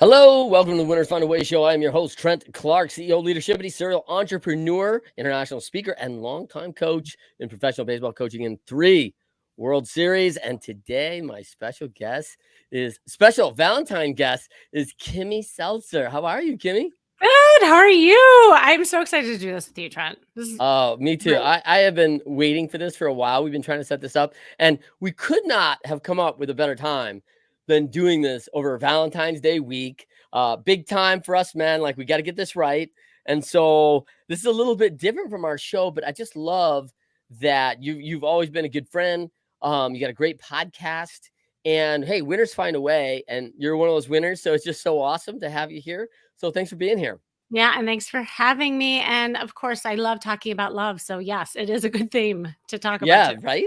Hello, welcome to the Winners Find a Way show. I am your host, Trent Clark, CEO, Leadershipity, serial entrepreneur, international speaker, and longtime coach in professional baseball coaching in 3 World Series. And today, my special Valentine guest is Kimmy Seltzer. How are you, Kimmy? Good. How are you? I'm so excited to do this with you, Trent. Oh, me too. great. I have been waiting for this for a while. We've been trying to set this up, and we could not have come up with a better time than doing this over Valentine's Day week. Big time for us, man. Like, we got to get this right. And so this is a little bit different from our show, but I just love that you've always been a good friend. You got a great podcast, and hey, winners find a way, and you're one of those winners. So it's just so awesome to have you here. So thanks for being here. Yeah, and thanks for having me. And of course, I love talking about love. So yes, it is a good theme to talk about. Yeah, Too. right.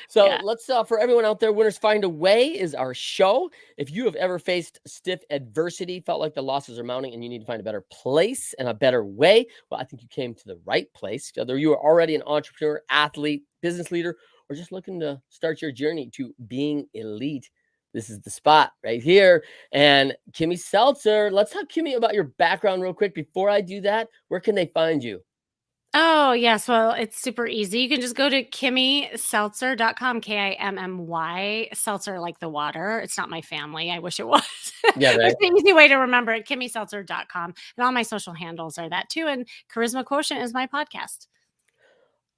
So Yeah. let's for everyone out there, Winners Find a Way is our show. If you have ever faced stiff adversity, felt like the losses are mounting and you need to find a better place and a better way, well, I think you came to the right place. Whether you are already an entrepreneur, athlete, business leader, or just looking to start your journey to being elite, this is the spot right here. And Kimmy Seltzer, let's talk, Kimmy, about your background real quick. Before I do that, where can they find you? Oh, yes. Well, it's super easy. You can just go to KimmySeltzer.com, Kimmy, Seltzer like the water. It's not my family. I wish it was. Yeah, right. It's an easy way to remember it, KimmySeltzer.com. And all my social handles are that too. And Charisma Quotient is my podcast.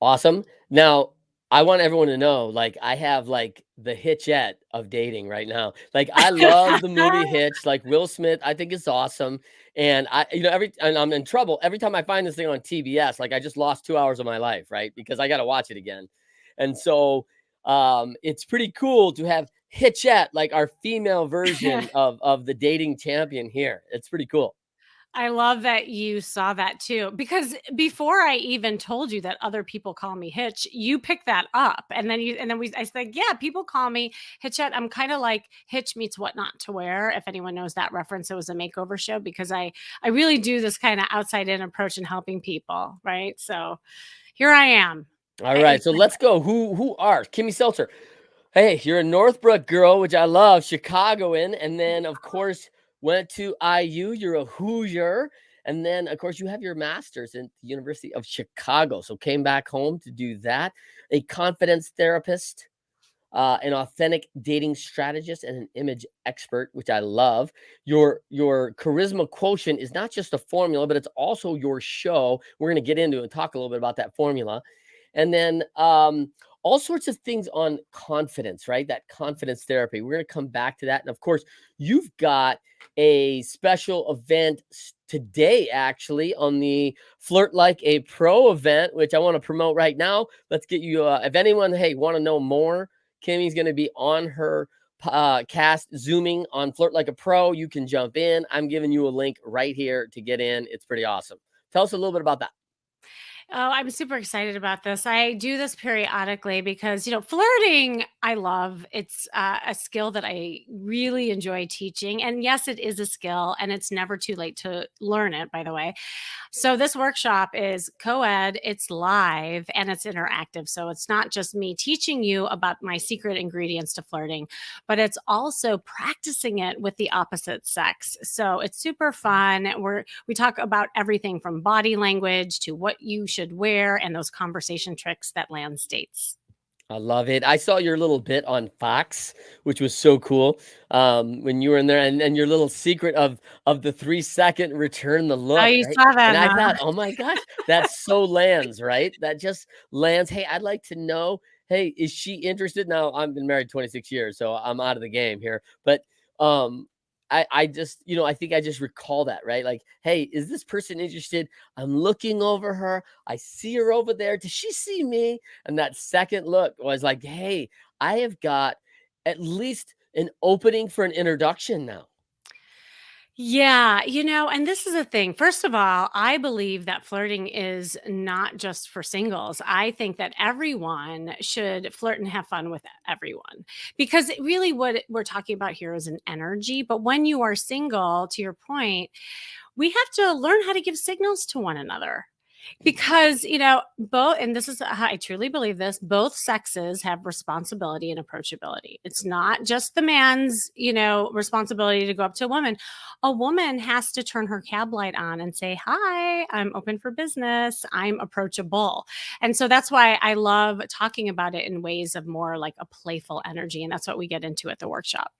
Awesome. Now, I want everyone to know, like, I have like the Hitchette of dating right now. Like, I love the movie Hitch. Like, Will Smith, I think it's awesome. And and I'm in trouble every time I find this thing on TBS. Like, I just lost 2 hours of my life, right? Because I got to watch it again. And so, it's pretty cool to have Hitchette, like our female version of the dating champion here. It's pretty cool. I love that you saw that too, because before I even told you that other people call me Hitch, you picked that up. And then I said, yeah, people call me Hitchette. I'm kind of like Hitch meets What Not to Wear. If anyone knows that reference, it was a makeover show because I really do this kind of outside in approach in helping people. Right. So here I am. All right. So let's go. Who are Kimmy Seltzer? Hey, you're a Northbrook girl, which I love, Chicagoan. And then, of course, went to IU. You're a Hoosier. And then, of course, you have your master's in the University of Chicago. So came back home to do that. A confidence therapist, an authentic dating strategist, and an image expert, which I love. Your charisma quotient is not just a formula, but it's also your show. We're going to get into it and talk a little bit about that formula. And then all sorts of things on confidence, right? That confidence therapy. We're going to come back to that. And of course, you've got a special event today, actually, on the Flirt Like a Pro event, which I want to promote right now. Let's get you, if anyone, hey, want to know more, Kimmy's going to be on her cast Zooming on Flirt Like a Pro. You can jump in. I'm giving you a link right here to get in. It's pretty awesome. Tell us a little bit about that. Oh, I'm super excited about this. I do this periodically because, flirting, I love. It's a skill that I really enjoy teaching. And yes, it is a skill and it's never too late to learn it, by the way. So this workshop is co-ed, it's live, and it's interactive. So it's not just me teaching you about my secret ingredients to flirting, but it's also practicing it with the opposite sex. So it's super fun. We talk about everything from body language to what you should wear and those conversation tricks that land states. I love it. I saw your little bit on Fox, which was so cool, when you were in there, and your little secret of the 3-second return the look, Oh, you right? saw that, And I huh? thought, oh my gosh, that's so lands, right? That just lands. Hey, I'd like to know, hey, is she interested? Now, I've been married 26 years, so I'm out of the game here. But I just, I think I just recall that, right? Like, hey, is this person interested? I'm looking over her. I see her over there. Does she see me? And that second look was like, hey, I have got at least an opening for an introduction now. Yeah, and this is a thing. First of all, I believe that flirting is not just for singles. I think that everyone should flirt and have fun with everyone because really what we're talking about here is an energy. But when you are single, to your point, we have to learn how to give signals to one another. Because, both, and this is how I truly believe this, both sexes have responsibility and approachability. It's not just the man's, responsibility to go up to a woman. A woman has to turn her cab light on and say, "Hi, I'm open for business. I'm approachable." And so that's why I love talking about it in ways of more like a playful energy. And that's what we get into at the workshop.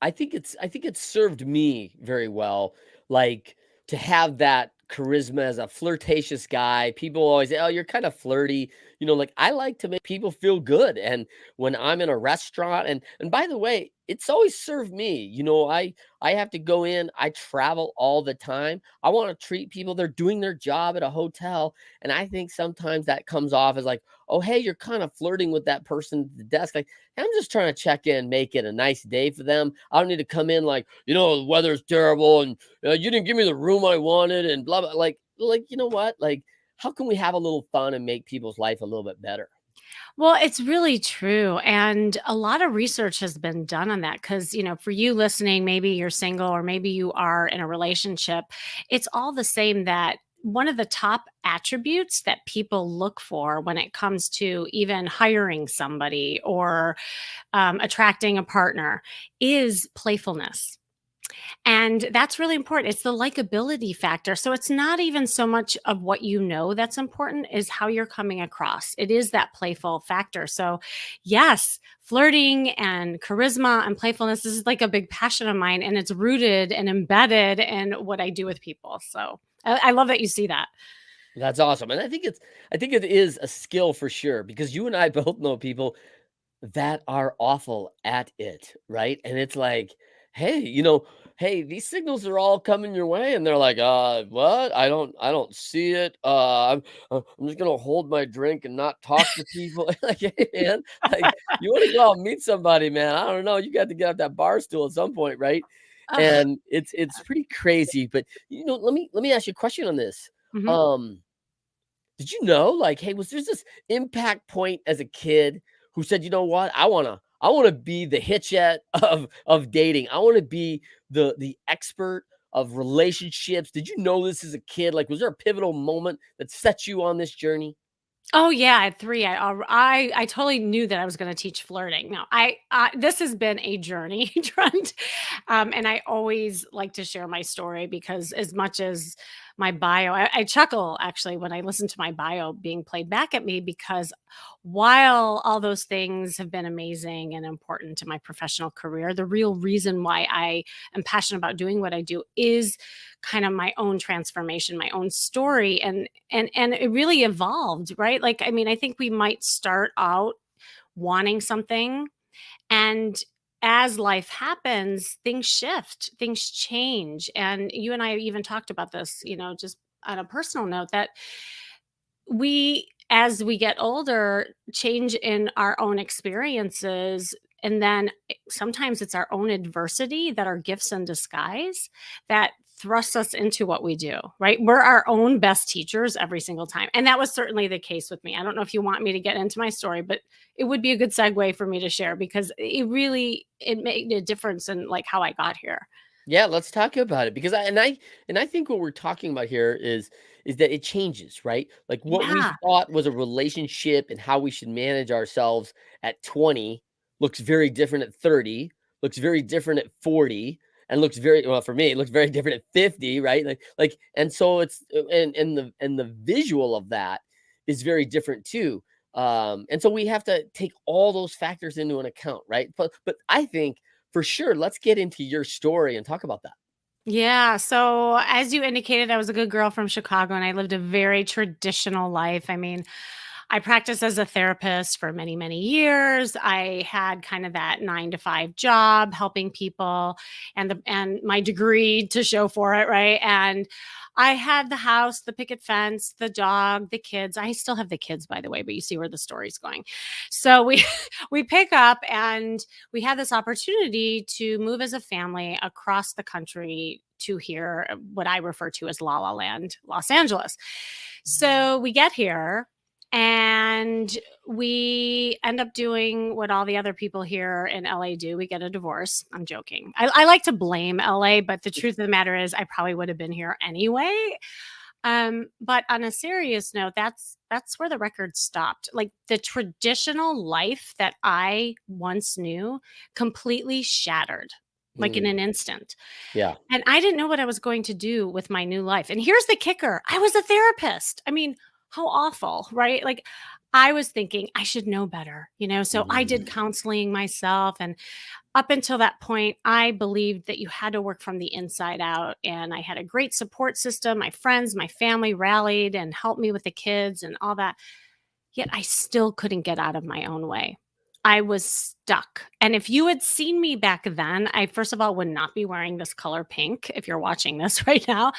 I think it's served me very well, like, to have that charisma as a flirtatious guy. People always say, "Oh, you're kind of flirty." Like, I like to make people feel good, and when I'm in a restaurant, and by the way, it's always served me. I have to go in, I travel all the time. I wanna treat people, they're doing their job at a hotel, and I think sometimes that comes off as like, "Oh, hey, you're kinda flirting with that person at the desk." Like, I'm just trying to check in, make it a nice day for them. I don't need to come in like, the weather's terrible and you didn't give me the room I wanted and blah blah. Like, you know what? Like, how can we have a little fun and make people's life a little bit better? Well, it's really true. And a lot of research has been done on that because, for you listening, maybe you're single or maybe you are in a relationship. It's all the same that one of the top attributes that people look for when it comes to even hiring somebody or attracting a partner is playfulness. And that's really important. It's the likability factor. So it's not even so much of what that's important is how you're coming across. It is that playful factor. So, yes, flirting and charisma and playfulness is like a big passion of mine, and it's rooted and embedded in what I do with people. So, I love that you see that. That's awesome. And I think it is a skill for sure because you and I both know people that are awful at it, right? And it's like, "Hey, hey, these signals are all coming your way." And they're like, what? I don't see it. I'm just gonna hold my drink and not talk to people." Like, hey man, like, you want to go out and meet somebody, man. I don't know. You got to get off that bar stool at some point, right? Ugh. And it's pretty crazy. But let me ask you a question on this. Mhm. Um, did you know, like, hey, was there this impact point as a kid who said, "You know what? I wanna be the Hitchette of dating. I wanna be the expert of relationships." Did you know this as a kid? Like, was there a pivotal moment that set you on this journey? Oh yeah, at 3, I totally knew that I was gonna teach flirting. Now, this has been a journey, Trent, and I always like to share my story because as much as my bio, I chuckle actually when I listen to my bio being played back at me because while all those things have been amazing and important to my professional career, the real reason why I am passionate about doing what I do is kind of my own transformation, my own story, and it really evolved, right? Like, I mean, I think we might start out wanting something, and as life happens, things shift, things change. And you and I even talked about this, just on a personal note, that as we get older, change in our own experiences. And then sometimes it's our own adversity that are gifts in disguise that thrusts us into what we do, right? We're our own best teachers every single time. And that was certainly the case with me. I don't know if you want me to get into my story, but it would be a good segue for me to share because it made a difference in like how I got here. Yeah, let's talk about it because I think what we're talking about here is that it changes, right? Like what we Yeah. thought was a relationship and how we should manage ourselves at 20 looks very different at 30, looks very different at 40, and looks very well for me, it looks very different at 50, right? Like and so it's and the visual of that is very different too. And so we have to take all those factors into an account, right? But I think for sure. Let's get into your story and talk about that. Yeah. So, as you indicated, I was a good girl from Chicago and I lived a very traditional life. I mean, I practiced as a therapist for many, many years. I had kind of that 9 to 5 job helping people and my degree to show for it, right? And I had the house, the picket fence, the dog, the kids. I still have the kids, by the way, but you see where the story's going. So we we pick up and we had this opportunity to move as a family across the country to here, what I refer to as La La Land, Los Angeles. So we get here and we end up doing what all the other people here in LA do. We get a divorce. I'm joking. I like to blame LA, but the truth of the matter is, I probably would have been here anyway. But on a serious note, that's where the record stopped. Like the traditional life that I once knew completely shattered, like in Mm, an instant. yeah. And I didn't know what I was going to do with my new life. And here's the kicker. I was a therapist. I mean, how awful, right? Like I was thinking I should know better, So I did Mm, counseling myself, and up until that point, I believed that you had to work from the inside out. And I had a great support system. My friends, my family rallied and helped me with the kids and all that. Yet I still couldn't get out of my own way. I was stuck. And if you had seen me back then, I first of all would not be wearing this color pink if you're watching this right now.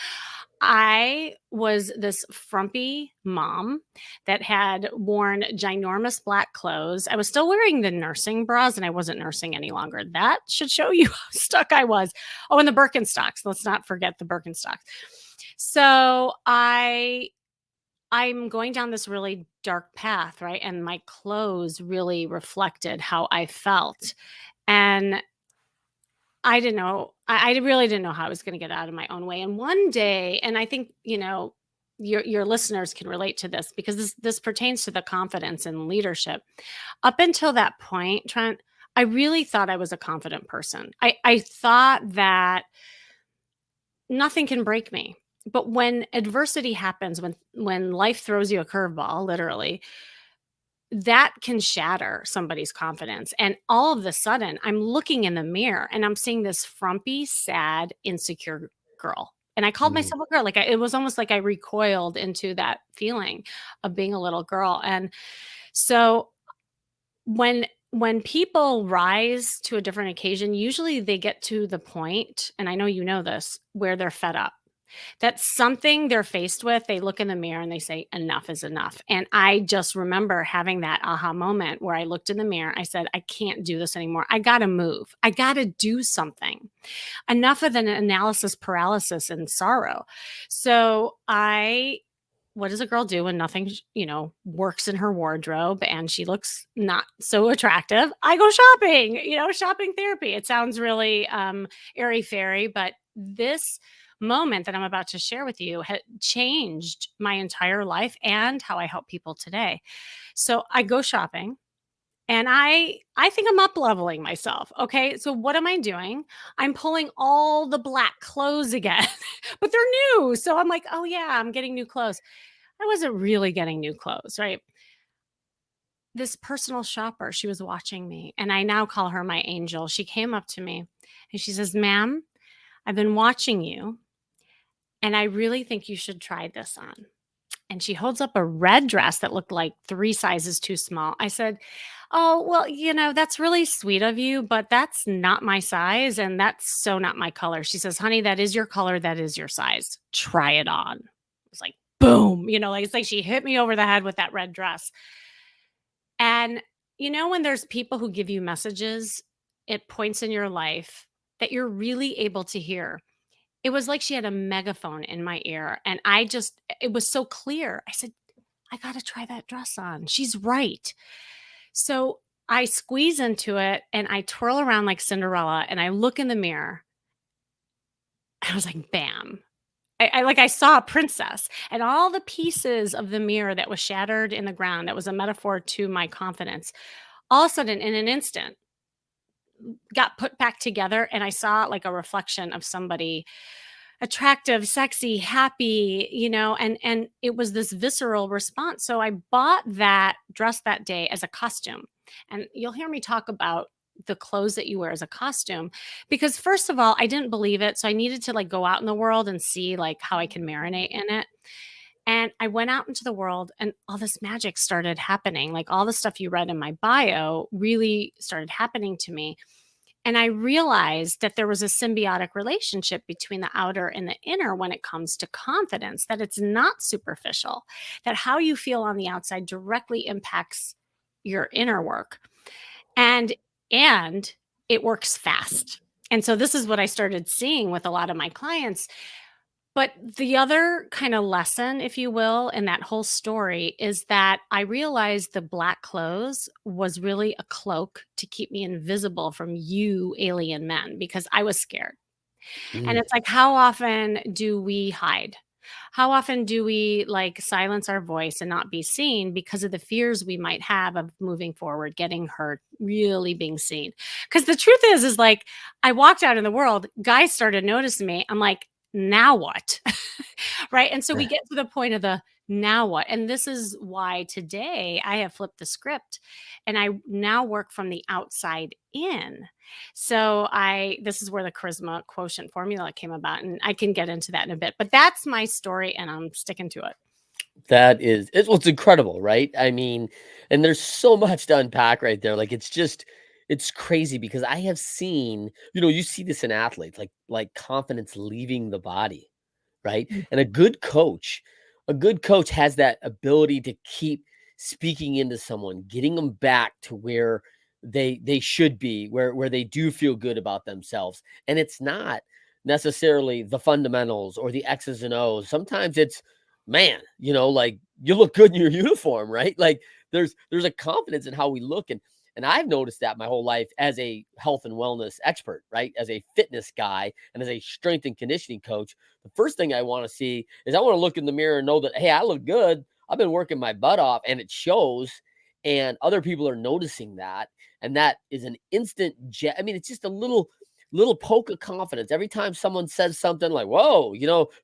I was this frumpy mom that had worn ginormous black clothes. I was still wearing the nursing bras and I wasn't nursing any longer. That should show you how stuck I was. Oh, and the Birkenstocks. Let's not forget the Birkenstocks. So I'm going down this really dark path, right? And my clothes really reflected how I felt. And I didn't know. I really didn't know how I was going to get out of my own way. And one day, and I think your listeners can relate to this because this pertains to the confidence and leadership. Up until that point, Trent, I really thought I was a confident person. I thought that nothing can break me. But when adversity happens, when life throws you a curveball, literally, that can shatter somebody's confidence. And all of a sudden, I'm looking in the mirror and I'm seeing this frumpy, sad, insecure girl. And I called mm, myself a girl. Like it was almost like I recoiled into that feeling of being a little girl. And so when people rise to a different occasion, usually they get to the point, and I know you know this, where they're fed up. That's something they're faced with. They look in the mirror and they say, enough is enough. And I just remember having that aha moment where I looked in the mirror. I said, I can't do this anymore. I got to move. I got to do something. Enough of an analysis paralysis and sorrow. So what does a girl do when nothing, works in her wardrobe and she looks not so attractive? I go shopping, shopping therapy. It sounds really airy fairy, but this moment that I'm about to share with you had changed my entire life and how I help people today. So I go shopping and I think I'm up leveling myself. Okay. So what am I doing? I'm pulling all the black clothes again, but they're new. So I'm like, oh yeah, I'm getting new clothes. I wasn't really getting new clothes, right? This personal shopper, she was watching me, and I now call her my angel. She came up to me and she says, "Ma'am, I've been watching you, and I really think you should try this on." And she holds up a red dress that looked like 3 sizes too small. I said, "Oh, well, that's really sweet of you, but that's not my size and that's so not my color." She says, "Honey, that is your color, that is your size. Try it on." It was like, boom, like it's like she hit me over the head with that red dress. And when there's people who give you messages at points in your life that you're really able to hear, it was like she had a megaphone in my ear. And it was so clear. I said, I got to try that dress on. She's right. So I squeeze into it and I twirl around like Cinderella and I look in the mirror. I was like, bam. I saw a princess and all the pieces of the mirror that was shattered in the ground. That was a metaphor to my confidence. All of a sudden, in an instant, got put back together and I saw like a reflection of somebody attractive, sexy, happy, and it was this visceral response. So I bought that dress that day as a costume. And you'll hear me talk about the clothes that you wear as a costume because first of all, I didn't believe it. So I needed to like go out in the world and see like how I can marinate in it. And I went out into the world and all this magic started happening. Like all the stuff you read in my bio really started happening to me. And I realized that there was a symbiotic relationship between the outer and the inner when it comes to confidence, that it's not superficial, that how you feel on the outside directly impacts your inner work. And and it works fast. And so this is what I started seeing with a lot of my clients. But the other kind of lesson, if you will, in that whole story is that I realized the black clothes was really a cloak to keep me invisible from you alien men because I was scared. And mm, it's like, how often do we hide? How often do we like silence our voice and not be seen because of the fears we might have of moving forward, getting hurt, really being seen? Because the truth is like I walked out in the world, guys started noticing me. I'm like, now what? Right. And so we get to the point of the now what? And this is why today I have flipped the script and I now work from the outside in. So this is where the charisma quotient formula came about, and I can get into that in a bit. But that's my story, and I'm sticking to it. That is it's incredible, right? I mean, and there's so much to unpack right there. Like it's crazy because I have seen, you see this in athletes, like confidence leaving the body, right? Mm. And a good coach has that ability to keep speaking into someone, getting them back to where they should be, where they do feel good about themselves. And it's not necessarily the fundamentals or the X's and O's. Sometimes it's, man, like, you look good in your uniform, right? Like, there's a confidence in how we look. And I've noticed that my whole life as a health and wellness expert, right? As a fitness guy and as a strength and conditioning coach, the first thing I want to see is I want to look in the mirror and know that, hey, I look good. I've been working my butt off and it shows. And other people are noticing that. And that is an instant I mean, it's just a little poke of confidence. Every time someone says something like, whoa,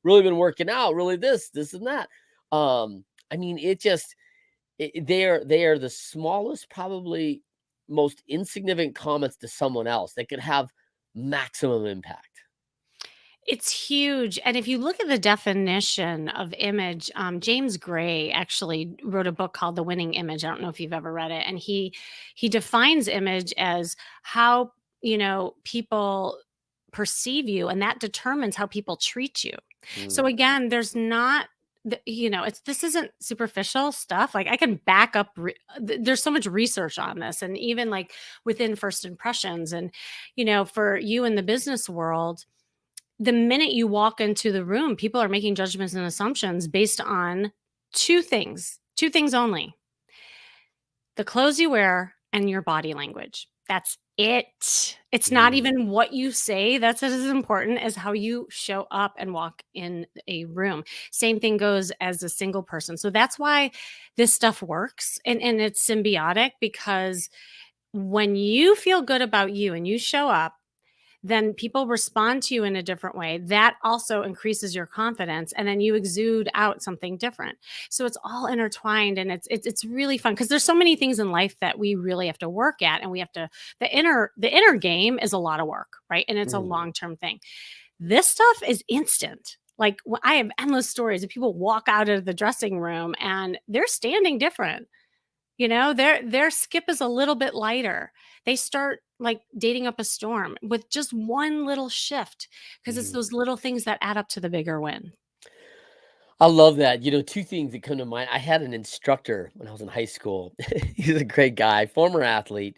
really been working out, really this and that. I mean, they are the smallest, probably most insignificant comments to someone else that could have maximum impact. It's huge. And if you look at the definition of image, James Gray actually wrote a book called The Winning Image. I don't know if you've ever read it. And he defines image as how, people perceive you, and that determines how people treat you. So Mm, again, there's not it's this isn't superficial stuff. Like I can back up there's so much research on this, and even like within first impressions, and for you in the business world, the minute you walk into the room, people are making judgments and assumptions based on two things only: the clothes you wear and your body language. That's it. It's not mm. even what you say that's as important as how you show up and walk in a room. Same thing goes as a single person. So that's why this stuff works, and it's symbiotic, because when you feel good about you and you show up, then people respond to you in a different way. That also increases your confidence, and then you exude out something different. So it's all intertwined, and it's really fun because there's so many things in life that we really have to work at, and we have to the inner game is a lot of work, right? And it's a Mm. long-term thing. This stuff is instant. Like I have endless stories of people walk out of the dressing room and they're standing different. Their skip is a little bit lighter. They start like dating up a storm with just one little shift, because it's Mhm. those little things that add up to the bigger win. I love that. Two things that come to mind. I had an instructor when I was in high school. He's a great guy, former athlete,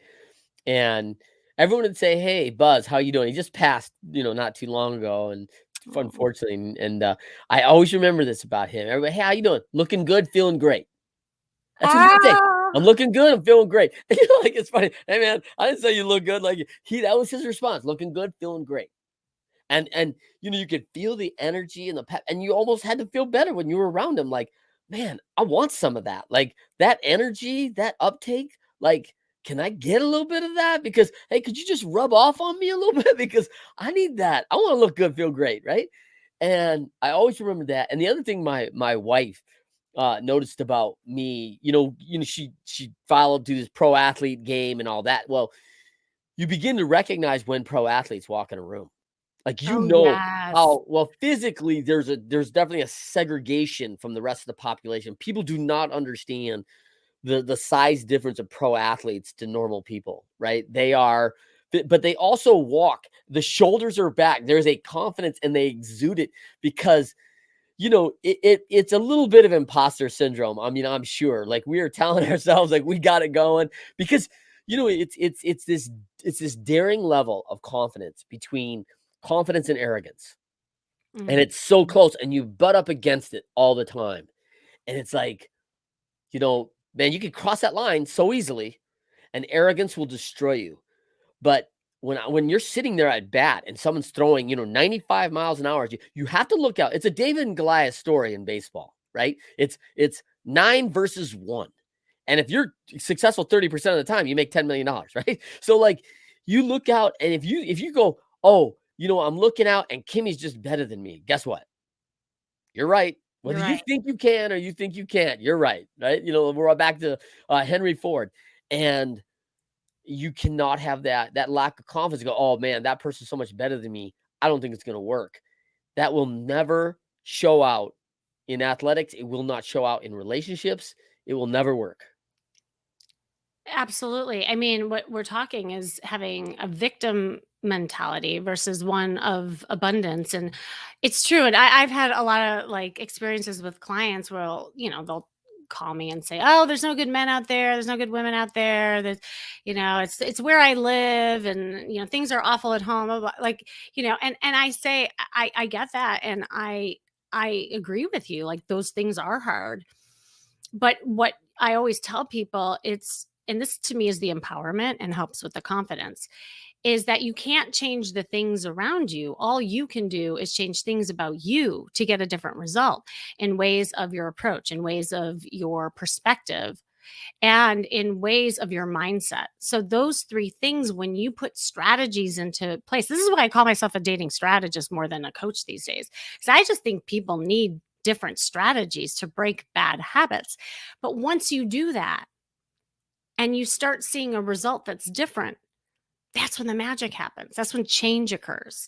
and everyone would say, "Hey, Buzz, how you doing?" He just passed, not too long ago, and Oh. unfortunately, I always remember this about him. Everybody, "Hey, how you doing? Looking good, feeling great." That's what he would say. "I'm Ah! looking good, I'm feeling great." And, like, it's funny. "Hey, man, I didn't say you look good." Like, that was his response, "Looking good, feeling great." And you could feel the energy and the pep, and you almost had to feel better when you were around him. Like, man, I want some of that. Like, that energy, that uptake. Like, can I get a little bit of that? Because, hey, could you just rub off on me a little bit? Because I need that. I want to look good, feel great, right? And I always remember that. And the other thing my wife noticed about me, she followed through this pro athlete game and all that. Well, you begin to recognize when pro athletes walk in a room, like, Oh, yes. how well, physically, there's definitely a segregation from the rest of the population. People do not understand the size difference of pro athletes to normal people, right? But they also walk. The shoulders are back. There's a confidence and they exude it because it's a little bit of imposter syndrome. I mean, I'm sure. Like, we are telling ourselves like we got it going because it's this daring level of confidence between confidence and arrogance. And Mhm. it's so close and you butt up against it all the time. And it's like, man, you can cross that line so easily and arrogance will destroy you. But when you're sitting there at bat and someone's throwing, 95 miles an hour, you have to look out. It's a David and Goliath story in baseball, right? It's 9 versus 1. And if you're successful 30% of the time, you make $10 million, right? So like you look out, and if you go, oh, I'm looking out and Kimmy's just better than me. Guess what? You're right. You're Whether you right. think you can or you think you can't, you're right. Right. We're back to Henry Ford. And you cannot have that lack of confidence. Go, oh man, that person's so much better than me. I don't think it's going to work. That will never show out in athletics. It will not show out in relationships. It will never work. Absolutely. I mean, what we're talking is having a victim mentality versus one of abundance. And it's true. And I've had a lot of like experiences with clients where, they'll call me and say, oh, there's no good men out there. There's no good women out there. That, it's where I live, and, things are awful at home. Blah, blah, like, and I say, I get that. And I agree with you. Like those things are hard. But what I always tell people, and this to me is the empowerment and helps with the confidence, is that you can't change the things around you. All you can do is change things about you to get a different result in ways of your approach, in ways of your perspective, and in ways of your mindset. So those three things, when you put strategies into place, this is why I call myself a dating strategist more than a coach these days, because I just think people need different strategies to break bad habits. But once you do that and you start seeing a result that's different, that's when the magic happens. That's when change occurs.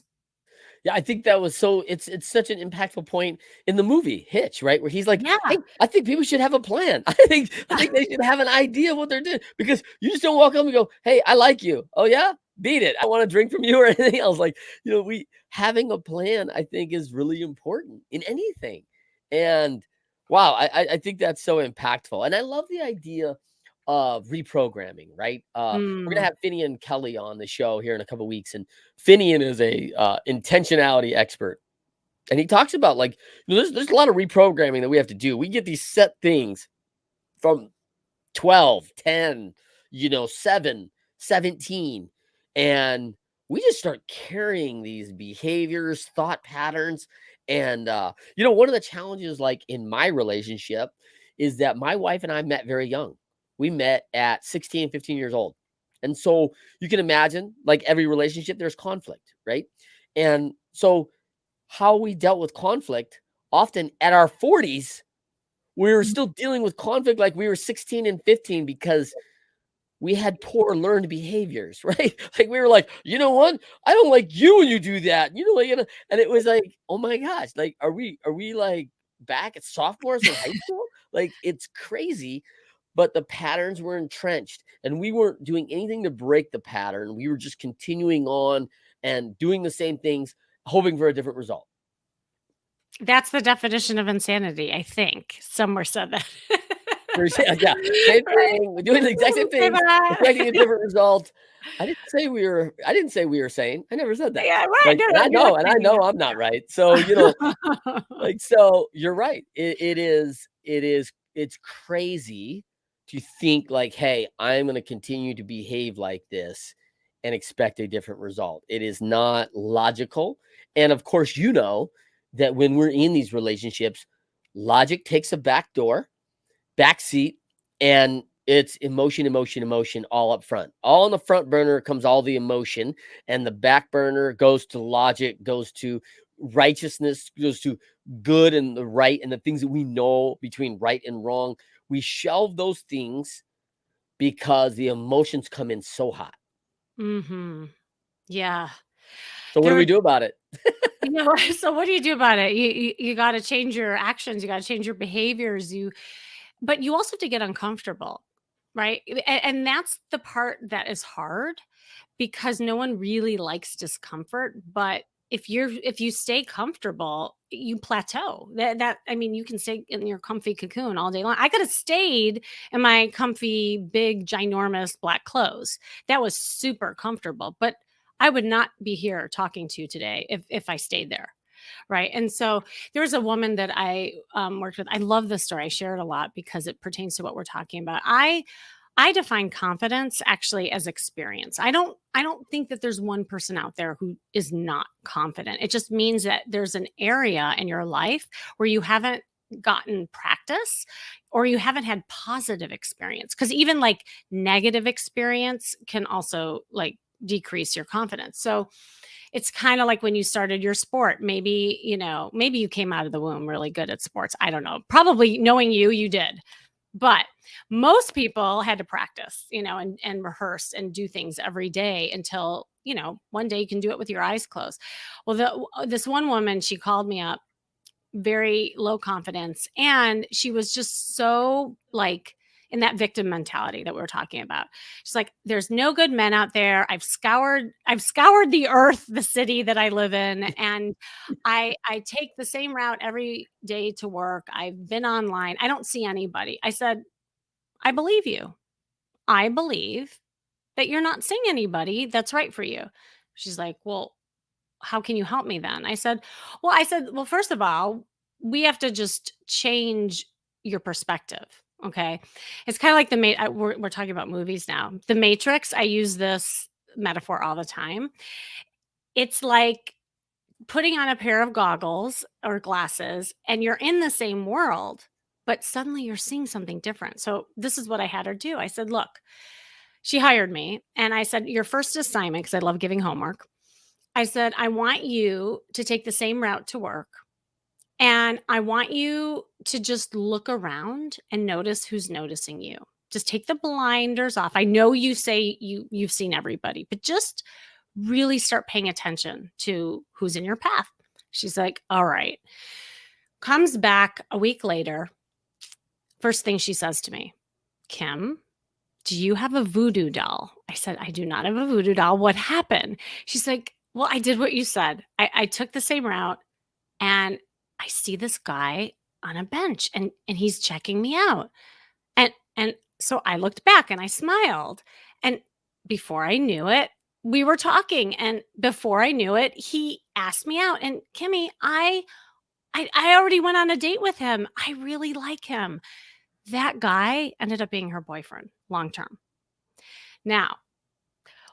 Yeah, I think that was it's such an impactful point in the movie Hitch, right? Where he's like, Yeah. "Hey, I think people should have a plan. I think they should have an idea of what they're doing, because you just don't walk up and go, "Hey, I like you." "Oh yeah? Beat it. I want to drink from you," or anything else. Like, we having a plan, I think, is really important in anything. And wow, I think that's so impactful. And I love the idea of reprogramming, right? We're gonna Mm. have Finian Kelly on the show here in a couple weeks, and Finian is a intentionality expert, and he talks about like there's a lot of reprogramming that we have to do. We get these set things from 12, 10, 7, 17, and we just start carrying these behaviors, thought patterns, and one of the challenges, like in my relationship, is that my wife and I met very young. We met at 16, 15 years old. And so you can imagine, like every relationship, there's conflict, right? And so how we dealt with conflict, often at our 40s, we were still dealing with conflict like we were 16 and 15, because we had poor learned behaviors, right? Like we were like, you know what? I don't like you when you do that. And it was like, oh my gosh, like are we like back at sophomores in high school? Like it's crazy. But the patterns were entrenched, and we weren't doing anything to break the pattern. We were just continuing on and doing the same things, hoping for a different result. That's the definition of insanity, I think. Somewhere said that. Yeah, same Right? thing. We're doing the exact same Say things, that. expecting a different result. I didn't say we were sane. I never said that. Yeah, right. Like, No, and no, I you're not know, and I saying know that. I'm not right. So, Yeah. like, so you're right. It's crazy to think like, hey, I'm going to continue to behave like this and expect a different result. It is not logical. And of course, that when we're in these relationships, logic takes a backseat, and it's emotion, emotion, emotion all up front. All on the front burner comes all the emotion, and the back burner goes to logic, goes to righteousness, goes to good and the right and the things that we know between right and wrong. We shelve those things because the emotions come in so hot. Mhm. Yeah. So what do There we was do about it? so what do you do about it? You gotta change your actions, you gotta change your behaviors, but you also have to get uncomfortable, right? And that's the part that is hard, because no one really likes discomfort. But if you stay comfortable, you plateau. That I mean, you can stay in your comfy cocoon all day long. I could have stayed in my comfy, big, ginormous black clothes. That was super comfortable, but I would not be here talking to you today if I stayed there. Right. And so there was a woman that I worked with. I love this story. I share it a lot because it pertains to what we're talking about. I define confidence actually as experience. I don't think that there's one person out there who is not confident. It just means that there's an area in your life where you haven't gotten practice or you haven't had positive experience, cuz even like negative experience can also like decrease your confidence. So it's kind of like when you started your sport. Maybe, maybe you came out of the womb really good at sports. I don't know. Probably knowing you, you did. But most people had to practice, and rehearse and do things every day until, one day you can do it with your eyes closed. Well, this one woman, she called me up, very low confidence, and she was just so like in that victim mentality that we were talking about. She's like, there's no good men out there. I've scoured the earth, the city that I live in, and I take the same route every day to work. I've been online. I don't see anybody. I said, I believe you. I believe that you're not seeing anybody that's right for you. She's like, well, how can you help me then? Well, first of all, we have to just change your perspective. Okay. It's kind of like we're talking about movies now. The Matrix, I use this metaphor all the time. It's like putting on a pair of goggles or glasses and you're in the same world, but suddenly you're seeing something different. So this is what I had her do. I said, look, she hired me and I said, your first assignment, because I love giving homework. I said, I want you to take the same route to work. And I want you to just look around and notice who's noticing you. Just take the blinders off. I know you say you've seen everybody, but just really start paying attention to who's in your path. She's like, all right. Comes back a week later. First thing she says to me, Kim, do you have a voodoo doll? I said, I do not have a voodoo doll. What happened? She's like, well, I did what you said. I took the same route and I see this guy on a bench and he's checking me out. And so I looked back and I smiled. And before I knew it, we were talking. And before I knew it, he asked me out. And Kimmy, I already went on a date with him. I really like him. That guy ended up being her boyfriend long term. Now,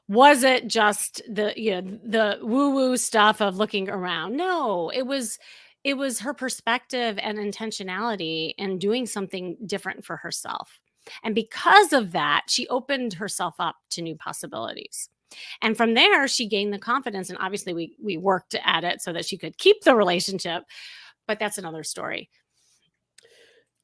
was it just the woo-woo stuff of looking around? No, it was her perspective and intentionality and doing something different for herself. And because of that, she opened herself up to new possibilities. And from there, she gained the confidence. And obviously, we worked at it so that she could keep the relationship. But that's another story.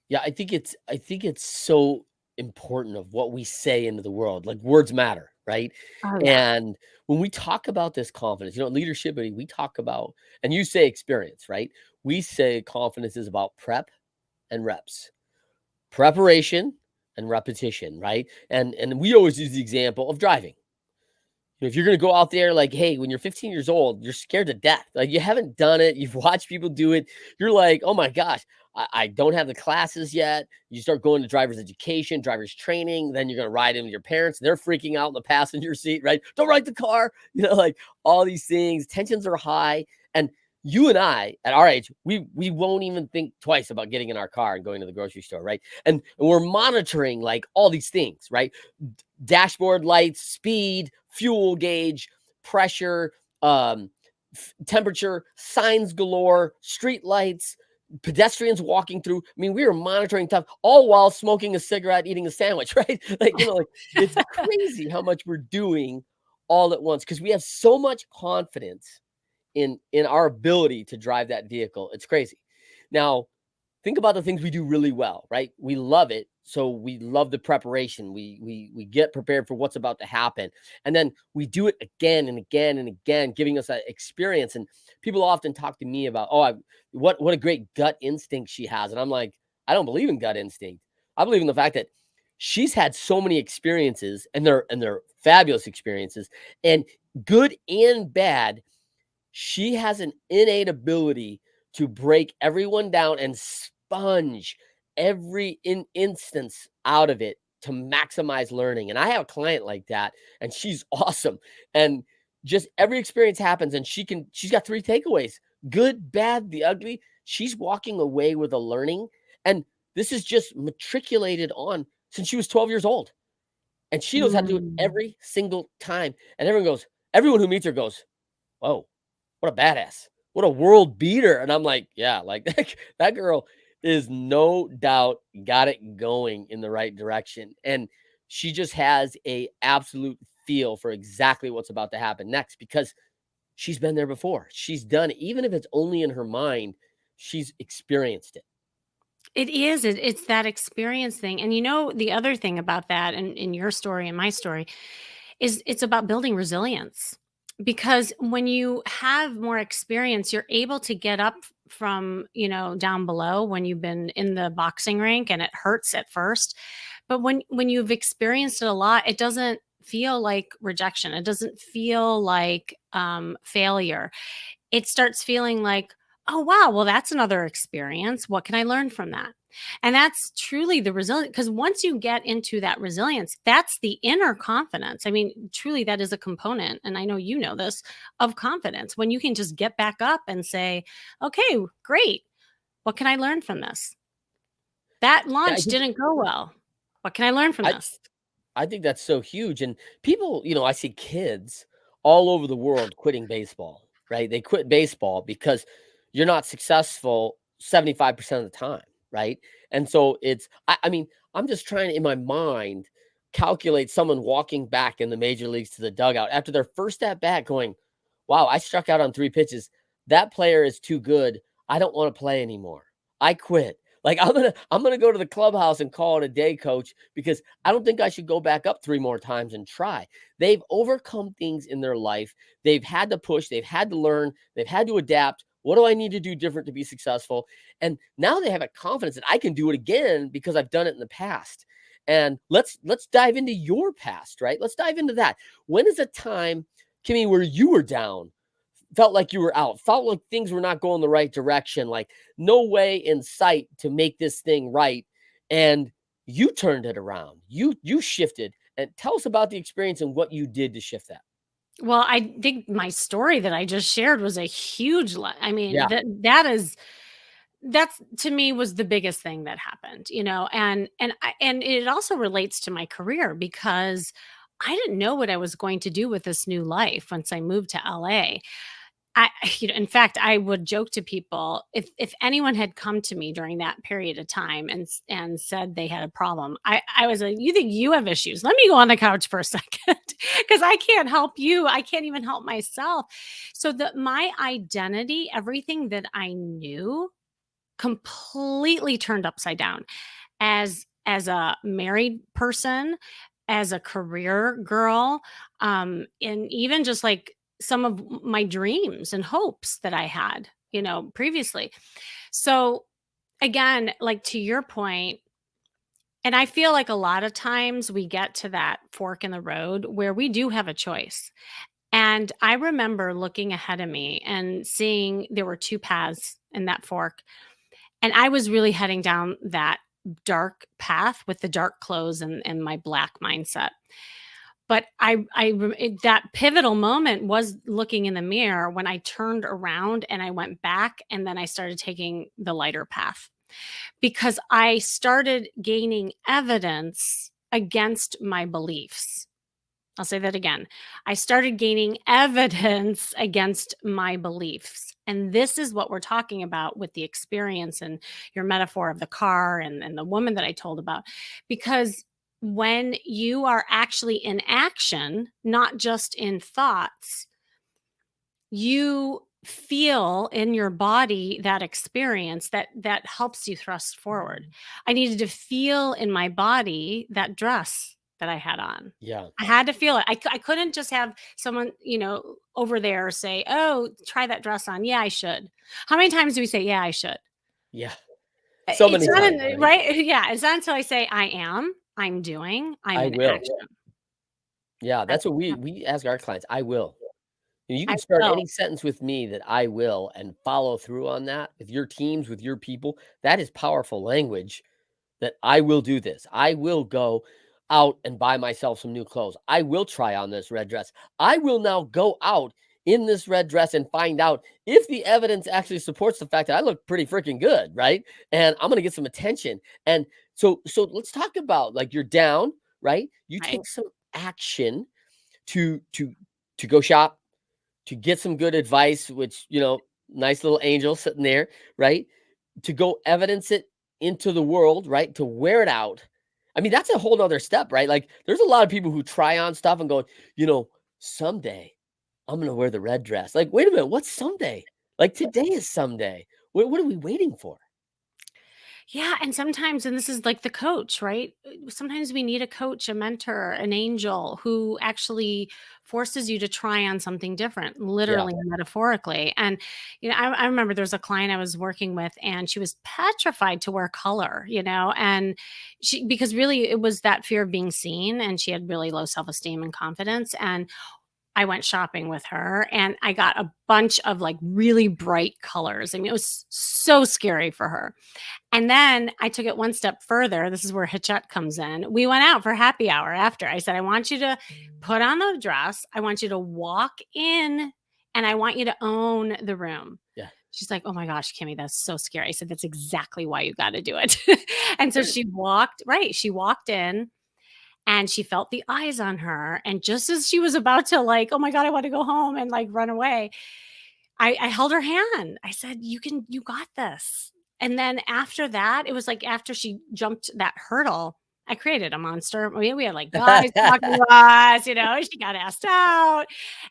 Yeah, I think it's so important of what we say into the world. Like words matter, right? Oh, yeah. And when we talk about this confidence, leadership, we talk about, and you say experience, right? We say confidence is about prep and reps, preparation and repetition, right? And we always use the example of driving. If you're going to go out there, like, hey, when you're 15 years old, you're scared to death. Like, you haven't done it. You've watched people do it. You're like, oh my gosh, I don't have the classes yet. You start going to driver's education, driver's training. Then you're going to ride in with your parents. They're freaking out in the passenger seat, right? Don't ride the car. Like all these things. Tensions are high. And you and I, at our age, we won't even think twice about getting in our car and going to the grocery store, right? And we're monitoring like all these things, right? Dashboard lights, speed, fuel gauge, pressure, temperature, signs galore, street lights, pedestrians walking through. I mean, we were monitoring stuff all while smoking a cigarette, eating a sandwich, right? Like, it's crazy how much we're doing all at once because we have so much confidence in our ability to drive that vehicle. It's crazy. Now, think about the things we do really well, right? We love it. So we love the preparation. We get prepared for what's about to happen. And then we do it again and again and again, giving us that experience. And people often talk to me about, what a great gut instinct she has. And I'm like, I don't believe in gut instinct. I believe in the fact that she's had so many experiences and they're fabulous experiences and good and bad. She has an innate ability to break everyone down and sponge every instance out of it to maximize learning. And I have a client like that, and she's awesome. And just every experience happens, and she's got 3 takeaways: good, bad, the ugly. She's walking away with a learning. And this is just matriculated on since she was 12 years old. And she knows how to do it Mm. every single time. And everyone who meets her goes, whoa, what a badass. What a world beater. And I'm like, yeah, like that girl is no doubt got it going in the right direction. And she just has a absolute feel for exactly what's about to happen next because she's been there before. She's done it. Even if it's only in her mind, she's experienced it. It is. It's that experience thing. And you know, the other thing about that, and in your story and my story, is it's about building resilience. Because when you have more experience, you're able to get up from, down below when you've been in the boxing rink and it hurts at first. But when you've experienced it a lot, it doesn't feel like rejection. It doesn't feel like failure. It starts feeling like, oh, wow, well, that's another experience. What can I learn from that? And that's truly the resilience. Because once you get into that resilience, that's the inner confidence. I mean, truly, that is a component. And I know you know this of confidence when you can just get back up and say, okay, great. What can I learn from this? That Yeah, I launch think didn't go well. What can I learn from I this? I think that's so huge. And people, I see kids all over the world quitting baseball, right? They quit baseball because you're not successful 75% of the time, right? And so I mean, I'm just trying to, in my mind, calculate someone walking back in the major leagues to the dugout after their first at bat going, wow, I struck out on 3 pitches. That player is too good. I don't want to play anymore. I quit. Like I'm gonna go to the clubhouse and call it a day, coach, because I don't think I should go back up 3 more times and try. They've overcome things in their life. They've had to push, they've had to learn, they've had to adapt. What do I need to do different to be successful? And now they have a confidence that I can do it again because I've done it in the past. And let's dive into your past, right? Let's dive into that. When is a time, Kimmy, where you were down, felt like you were out, felt like things were not going the right direction, like no way in sight to make this thing right, and you turned it around. You shifted. And tell us about the experience and what you did to shift that. Well, I think my story that I just shared was a huge I mean, Yeah. that's to me was the biggest thing that happened, and it also relates to my career because I didn't know what I was going to do with this new life once I moved to LA. In fact, I would joke to people if anyone had come to me during that period of time and said they had a problem, I was like, "You think you have issues? Let me go on the couch for a second because I can't help you. I can't even help myself." So my identity, everything that I knew, completely turned upside down as a married person, as a career girl, and even just like some of my dreams and hopes that I had, previously. So again, like to your point, and I feel like a lot of times we get to that fork in the road where we do have a choice. And I remember looking ahead of me and seeing there were two paths in that fork. And I was really heading down that dark path with the dark clothes and my black mindset. But that pivotal moment was looking in the mirror when I turned around and I went back and then I started taking the lighter path because I started gaining evidence against my beliefs. I'll say that again. I started gaining evidence against my beliefs. And this is what we're talking about with the experience and your metaphor of the car and the woman that I told about. Because when you are actually in action, not just in thoughts, you feel in your body that experience that helps you thrust forward. I needed to feel in my body that dress that I had on. Yeah. I had to feel it. I couldn't just have someone, over there say, "Oh, try that dress on." Yeah, I should. How many times do we say, "Yeah, I should"? Yeah. So It's many not times, right? right. Yeah, it's not until I say, "I am, I'm doing, I'm I in will. action." Yeah, I, that's what we ask our clients. I will. You I can start will. any sentence with me that I will and follow through on that with your teams, with your people. That is powerful language that I will do this. I will go out and buy myself some new clothes. I will try on this red dress. I will now go out in this red dress and find out if the evidence actually supports the fact that I look pretty freaking good, right? And I'm going to get some attention. And so let's talk about like you're down, right? You Right. take some action to to to go shop, to get some good advice, which, nice little angel sitting there, right? To go evidence it into the world, right? To wear it out. I mean, that's a whole nother step, right? Like there's a lot of people who try on stuff and go, someday I'm gonna wear the red dress. Like, wait a minute, what's someday? Like today is someday. What are we waiting for? Yeah, and sometimes, and this is like the coach, right? Sometimes we need a coach, a mentor, an angel who actually forces you to try on something different, Yeah. literally and metaphorically. And I remember there was a client I was working with, and she was petrified to wear color, and she because really it was that fear of being seen, and she had really low self-esteem and confidence. And I went shopping with her and I got a bunch of like really bright colors. I mean, it was so scary for her. And then I took it one step further. This is where Hachette comes in. We went out for happy hour after. I said, I want you to put on the dress. I want you to walk in and I want you to own the room. Yeah. She's like, oh my gosh, Kimmy, that's so scary. I said, that's exactly why you got to do it. And so she walked in and she felt the eyes on her. And just as she was about to like, oh my God, I want to go home and like run away, I held her hand. I said, you got this. And then after that, it was like after she jumped that hurdle, I created a monster. We had like guys talking to us, she got asked out.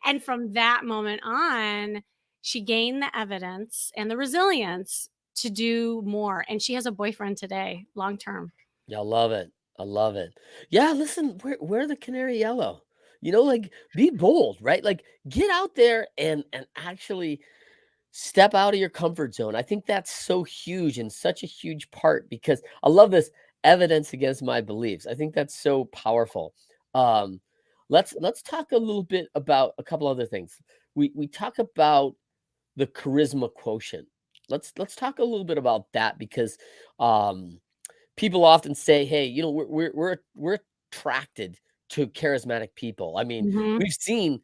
And from that moment on, she gained the evidence and the resilience to do more. And she has a boyfriend today, long term. Yeah, I love it. I love it. Yeah, listen, wear the canary yellow. Like be bold, right? Like get out there and actually step out of your comfort zone. I think that's so huge and such a huge part because I love this evidence against my beliefs. I think that's so powerful. Um, let's talk a little bit about a couple other things. We talk about the charisma quotient. Let's talk a little bit about that because um people often say, "Hey, we're attracted to charismatic people." I mean, Mhm. we've seen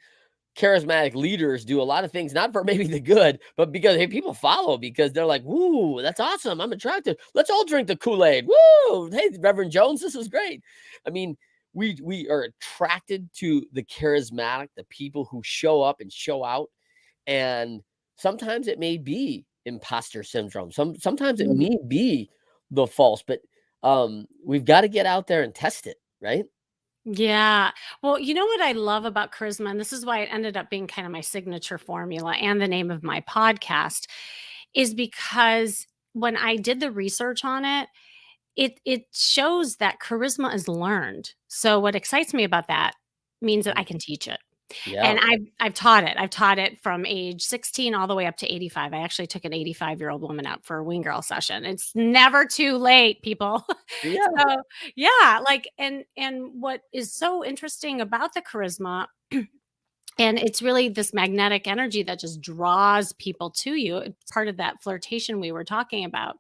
charismatic leaders do a lot of things, not for maybe the good, but because hey, people follow because they're like, "Woo, that's awesome! I'm attracted. Let's all drink the Kool-Aid." Woo! Hey, Reverend Jones, this is great. I mean, we are attracted to the charismatic, the people who show up and show out, and sometimes it may be imposter syndrome. Sometimes it Mm. may be the false, but we've got to get out there and test it, right? Yeah. Well, you know what I love about charisma, and this is why it ended up being kind of my signature formula and the name of my podcast, is because when I did the research on it, it shows that charisma is learned. So what excites me about that means that I Mm, can teach it. yeah. And I've taught it. I've taught it from age 16 all the way up to 85. I actually took an 85-year-old woman out for a wing girl session. It's never too late, people. Yeah. So, yeah, like and what is so interesting about the charisma, and it's really this magnetic energy that just draws people to you. It's part of that flirtation we were talking about.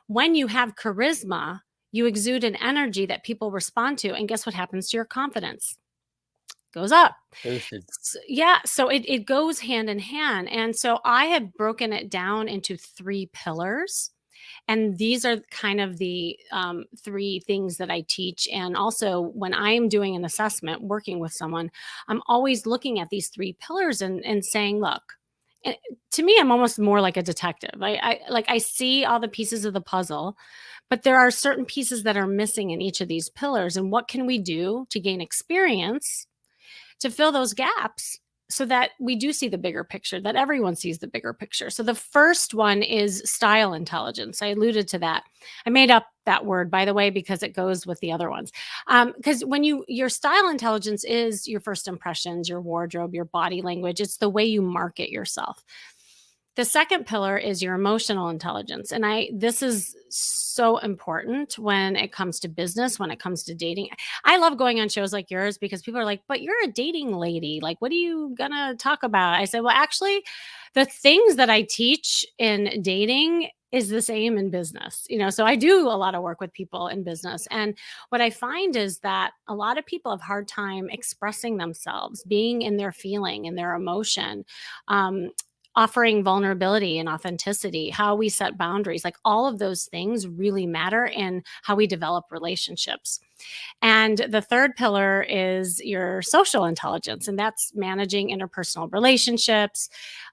When you have charisma, you exude an energy that people respond to, and guess what happens to your confidence? Goes up. Boosted. Yeah, so it goes hand in hand. And so I have broken it down into 3 pillars. And these are kind of the 3 things that I teach. And also, when I am doing an assessment, working with someone, I'm always looking at these 3 pillars and saying, look, eh, to me, I'm almost more like a detective. I see all the pieces of the puzzle, but there are certain pieces that are missing in each of these pillars. And what can we do to gain experience to fill those gaps so that we do see the bigger picture, that everyone sees the bigger picture. So the first one is style intelligence. I alluded to that. I made up that word, by the way, because it goes with the other ones. Because when your style intelligence is your first impressions, your wardrobe, your body language, it's the way you market yourself. The second pillar is your emotional intelligence. And this is so important when it comes to business, when it comes to dating. I love going on shows like yours because people are like, but you're a dating lady. Like, what are you gonna talk about? I said, well, actually, the things that I teach in dating is the same in business. So I do a lot of work with people in business. And what I find is that a lot of people have hard time expressing themselves, being in their feeling and their emotion. Um, offering vulnerability and authenticity, how we set boundaries, like all of those things really matter in how we develop relationships. And the third pillar is your social intelligence, and that's managing interpersonal relationships.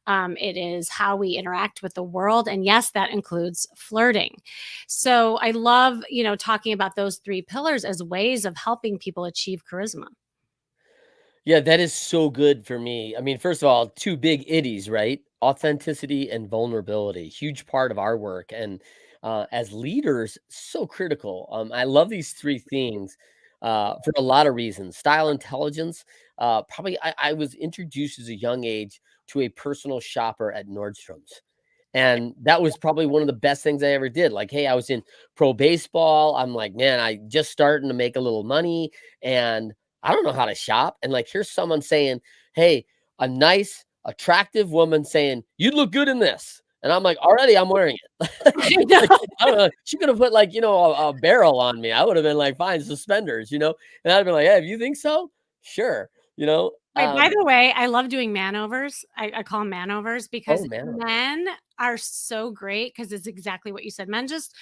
It is how we interact with the world. And yes, that includes flirting. So I love, talking about those three pillars as ways of helping people achieve charisma. Yeah, that is so good for me. I mean, first of all, 2 big itties, right? Authenticity and vulnerability, huge part of our work, and, as leaders, so critical. I love these 3 things, for a lot of reasons. Style intelligence, probably I was introduced as a young age to a personal shopper at Nordstrom's. And that was probably one of the best things I ever did. Like, hey, I was in pro baseball. I'm like, man, I just starting to make a little money and I don't know how to shop. And like, here's someone saying, hey, a nice, attractive woman saying, you'd look good in this. And I'm like, already I'm wearing it. I know. Like, I don't know. She could have put like, a barrel on me. I would have been like, fine, suspenders. And I'd been like, hey, if you think so, sure. You know, Wait, by the way, I love doing manovers. I call them manovers oh because man. men are so great because it's exactly what you said. Men just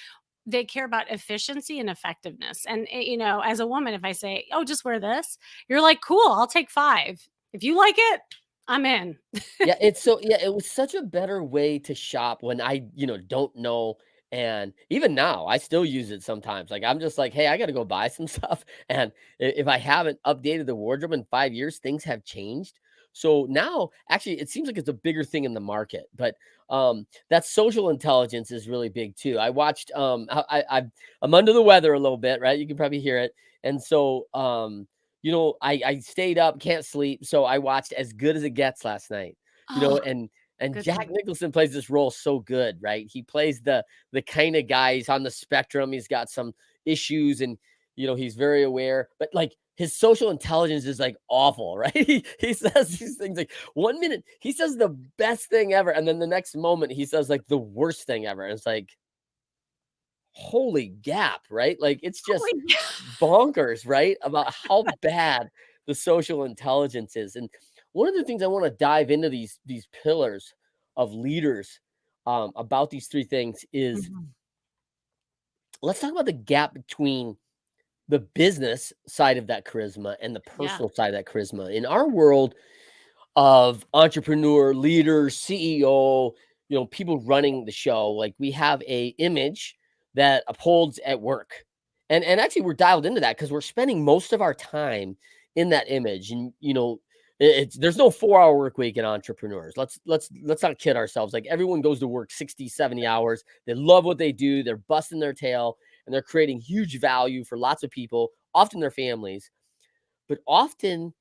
they care about efficiency and effectiveness. And as a woman, if I say, "Oh, just wear this," you're like, "Cool, I'll take 5. If you like it, I'm in." Yeah, it was such a better way to shop when I don't know. And even now, I still use it sometimes. Like I'm just like, hey, I gotta go buy some stuff. And if I haven't updated the wardrobe in 5 years, things have changed. So now actually it seems like it's a bigger thing in the market. But that social intelligence is really big too. I watched I'm under the weather a little bit, right? You can probably hear it. And so I stayed up, can't sleep, so I watched As Good as It Gets last night, Oh, and good Jack one. Nicholson plays this role so good, right? He plays the kind of guy, he's on the spectrum, he's got some issues and he's very aware, but like his social intelligence is like awful, right? He says these things like 1 minute he says the best thing ever, and then the next moment he says like the worst thing ever. And it's like, holy gap, right? Like it's just Holy bonkers, right? About how bad the social intelligence is. And one of the things I want to dive into these pillars of leaders about these 3 things is Mhm. let's talk about the gap between the business side of that charisma and the Yeah. personal side of that charisma. In our world of entrepreneur, leader, CEO, people running the show. Like we have a image that upholds at work. And actually we're dialed into that because we're spending most of our time in that image. And it's there's no 4-hour work week in entrepreneurs. Let's not kid ourselves. Like everyone goes to work 60, 70 hours. They love what they do, they're busting their tail, and they're creating huge value for lots of people, often their families. But often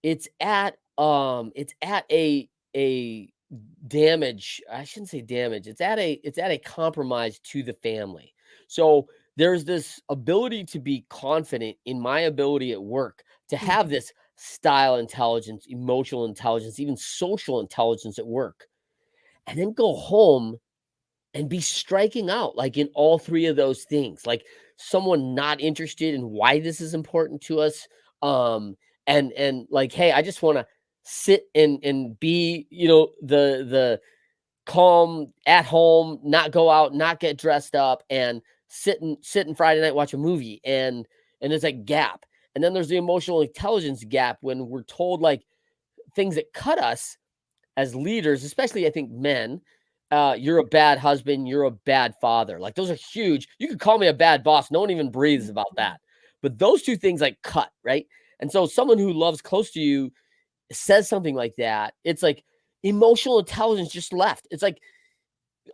it's at a damage. I shouldn't say damage. It's at a compromise to the family. So there's this ability to be confident in my ability at work to have Mhm. this style intelligence, emotional intelligence, even social intelligence at work, and then go home and be striking out like in all 3 of those things, like someone not interested in why this is important to us, and like, hey, I just want to sit and be, the calm at home, not go out, not get dressed up, and sit in Friday night, watch a movie, and there's a gap. And then there's the emotional intelligence gap when we're told like things that cut us as leaders, especially I think men, you're a bad husband, you're a bad father. Like those are huge. You could call me a bad boss. No one even breathes about Mhm. that. But those 2 things like cut, right? And so someone who loves close to you says something like that. It's like emotional intelligence just left. It's like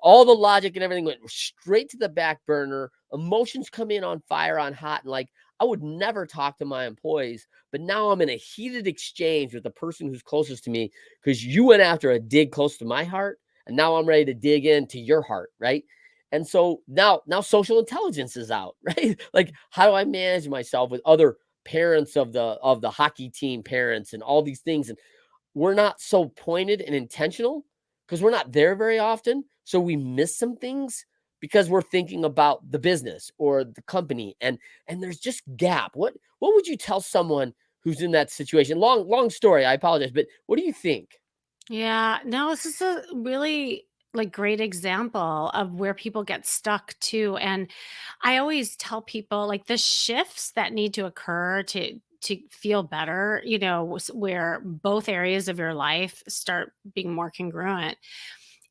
all the logic and everything went straight to the back burner. Emotions come in on fire, on hot, and like I would never talk to my employees, but now I'm in a heated exchange with the person who's closest to me because you went after a dig close to my heart, and now I'm ready to dig into your heart, right? And so now social intelligence is out, right? Like how do I manage myself with other parents of the hockey team parents and all these things, and we're not so pointed and intentional because we're not there very often. So we miss some things because we're thinking about the business or the company, and there's just gap. What would you tell someone who's in that situation? Long story, I apologize, but what do you think? Yeah, no, this is a really like great example of where people get stuck too. And I always tell people like the shifts that need to occur to feel better, where both areas of your life start being more congruent.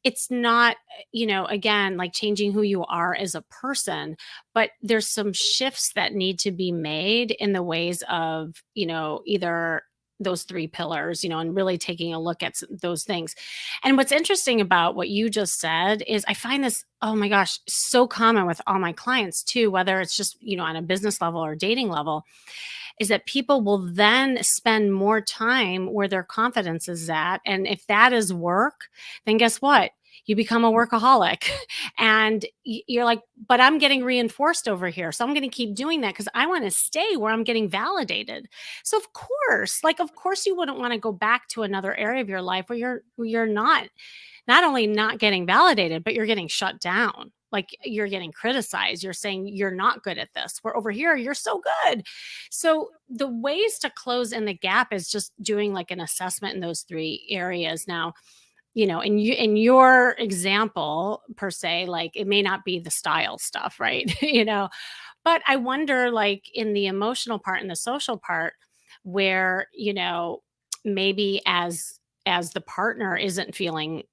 It's not, again, like changing who you are as a person, but there's some shifts that need to be made in the ways of, either those three pillars, and really taking a look at those things. And what's interesting about what you just said is I find this, oh my gosh, so common with all my clients too, whether it's just, on a business level or dating level, is that people will then spend more time where their confidence is at. And if that is work, then guess what? You become a workaholic and you're like, but I'm getting reinforced over here. So I'm going to keep doing that because I want to stay where I'm getting validated. So of course you wouldn't want to go back to another area of your life where you're not only not getting validated, but you're getting shut down. Like you're getting criticized. You're saying you're not good at this. Where over here, you're so good. So the ways to close in the gap is just doing like an assessment in those three areas. Now, in your example per se, like it may not be the style stuff, right? But I wonder, like in the emotional part and the social part, where maybe as the partner isn't feeling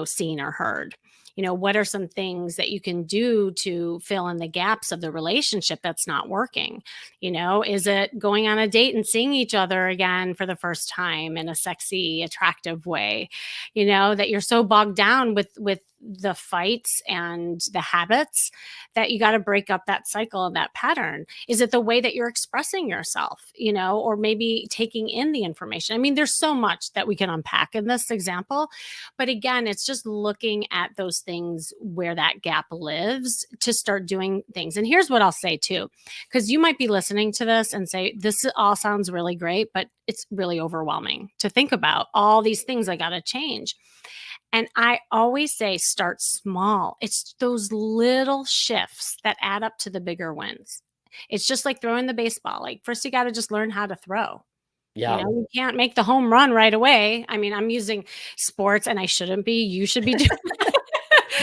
seen or heard, what are some things that you can do to fill in the gaps of the relationship that's not working? Is it going on a date and seeing each other again for the first time in a sexy, attractive way? That you're so bogged down with the fights and the habits that you got to break up that cycle and that pattern. Is it the way that you're expressing yourself, or maybe taking in the information? I mean, there's so much that we can unpack in this example, but again, it's just looking at those things where that gap lives to start doing things. And here's what I'll say too, because you might be listening to this and say, this all sounds really great, but it's really overwhelming to think about all these things I got to change. And I always say, start small. It's those little shifts that add up to the bigger wins. It's just like throwing the baseball. Like, first, you got to just learn how to throw. Yeah. You can't make the home run right away. I mean, I'm using sports and I shouldn't be. You should be doing